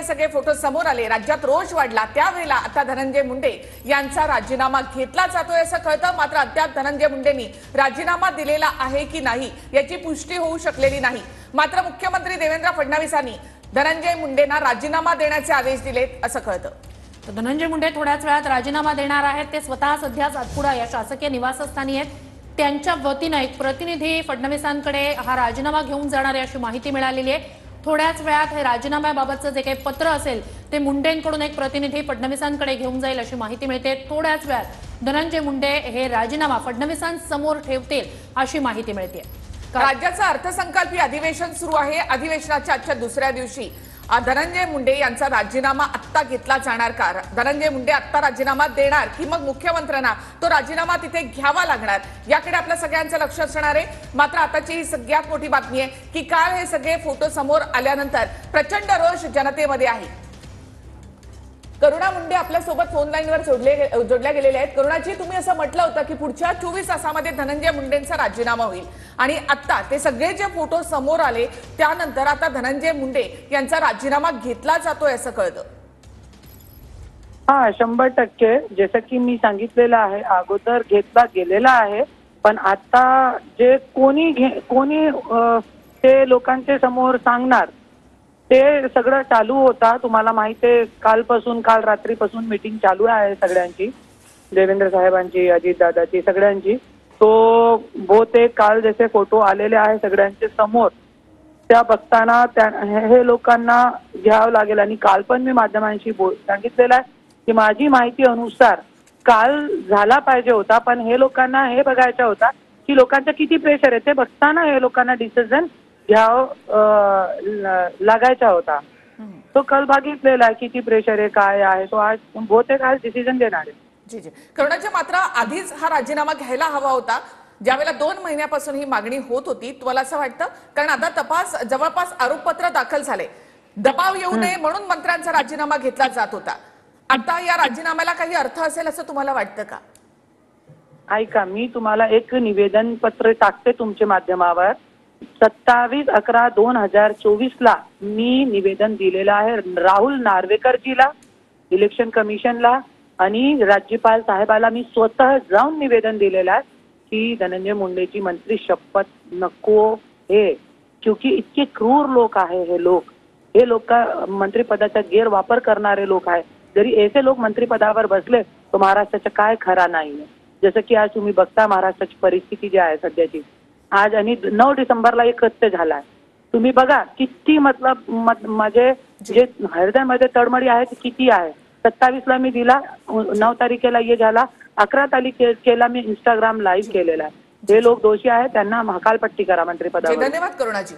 हे सगळे फोटो समोर आले, राज्यात रोष वाढला, त्यावेळेला आता धनंजय मुंडे यांचा राजीनामा घेतला जातोय असं कळतं. मात्र अद्याप धनंजय मुंडेंनी राजीनामा दिलेला आहे की नाही याची पुष्टी होऊ शकलेली नाही. मात्र मुख्यमंत्री देवेंद्र फडणवीसांनी धनंजय मुंडेंना राजीनामा देण्याचे आदेश दिलेत असं कळतं. तर धनंजय मुंडे थोड्याच वेळात राजीनामा देणार आहेत. ते स्वतः सध्या सातपुडा या शासकीय निवासस्थानी आहेत. त्यांच्या वतीनं एक प्रतिनिधी फडणवीसांकडे हा राजीनामा घेऊन जाणार आहे अशी माहिती मिळालेली आहे. थोड्याच वेळात हे राजीनाम्याबाबतचं जे काही पत्र असेल ते मुंडेंकडून एक प्रतिनिधी फडणवीसांकडे घेऊन जाईल अशी माहिती मिळते. थोड्याच वेळात धनंजय मुंडे हे राजीनामा फडणवीसांसमोर ठेवतील अशी माहिती मिळते. राज्याचं अर्थसंकल्पीय अधिवेशन सुरू आहे. अधिवेशनाच्या आजच्या दुसऱ्या दिवशी धनंजय मुंडे यांचा राजीनामा आत्ता घेतला जाणार का? धनंजय मुंडे आत्ता राजीनामा देणार की मग मुख्यमंत्र्यांना तो राजीनामा तिथे घ्यावा लागणार याकडे आपल्या सगळ्यांचं लक्ष असणार आहे. मात्र आताची ही सगळ्यात मोठी बातमी आहे की काल हे सगळे फोटो समोर आल्यानंतर प्रचंड रोष जनतेमध्ये आहे. करुणा मुंडे आपल्यासोबत फोन लाईनवर जोडल्या गेलेल्या आहेत. करुणाजी, तुम्ही असं म्हटलं होतं की पुढच्या 24 तासामध्ये धनंजय मुंडेंचा राजीनामा होईल आणि आता ते सगळे जे फोटो समोर आले त्यानंतर आता धनंजय मुंडे यांचा राजीनामा घेतला जातोय असं कळतं. हा 100% जसं की मी सांगितलेलं आहे अगोदर घेतला गेलेला आहे. पण आता जे कोणी ते लोकांचे समोर सांगणार ते सगळं चालू होता. तुम्हाला माहिती आहे काल रात्रीपासून मीटिंग चालू आहे सगळ्यांची, देवेंद्र साहेबांची, अजित दादाची, सगळ्यांची. तो बहुतेक काल जसे फोटो आलेले आहे सगळ्यांचे समोर त्या बघताना हे लोकांना घ्यावं लागेल. आणि काल पण मी माध्यमांशी सांगितलेलं आहे की माझी माहिती अनुसार काल झाला पाहिजे होता, पण हे लोकांना हे बघायचं होता की लोकांचं किती प्रेशर आहे ते बघताना हे लोकांना डिसिजन लागायचा होता. तो कल बघितलेला आहे किती प्रेशर आहे काय आहे. तो आज बहुतेक आज डिसिजन देणार आहे. जी जी करुणाजी, मात्र आधीच हा राजीनामा घ्यायला हवा होता ज्यावेळेला 2 महिन्यापासून ही मागणी होत होती. तुम्हाला असं वाटतं? कारण आता तपास जवळपास आरोपपत्र दाखल झाले, दबाव येऊ नये म्हणून मंत्र्यांचा राजीनामा घेतला जात होता. आता या राजीनाम्याला काही अर्थ असेल असं तुम्हाला वाटतं का? ऐका, मी तुम्हाला एक निवेदन पत्र टाकते तुमच्या माध्यमावर. 27/11/2024 मी निवेदन दिलेलं आहे राहुल नार्वेकरजीला, इलेक्शन कमिशनला आणि राज्यपाल साहेबाला. मी स्वतः जाऊन निवेदन दिलेलं आहे की धनंजय मुंडेची मंत्री शपथ नको हे, क्योंकि इतके क्रूर लोक आहे हे लोक मंत्रिपदाचा गैरवापर करणारे लोक आहे. जरी ऐसे लोक मंत्रिपदावर बसले तर महाराष्ट्राचा काय खरा नाही. जसं की आज तुम्ही बघता महाराष्ट्राची परिस्थिती जी आहे सध्याची, आज आणि 9 डिसेंबरला एक कृत्य झालाय. तुम्ही बघा किती माझे जे हृदयामध्ये तडमडी आहे ती किती आहे. 27ला मी दिला, 9 तारखेला हे झाला, 11 तारखेला मी इंस्टाग्राम लाईव्ह केलेला आहे. हे लोक दोषी आहेत, त्यांना हकालपट्टी करा मंत्रिपदावर. धन्यवाद करुणाजी.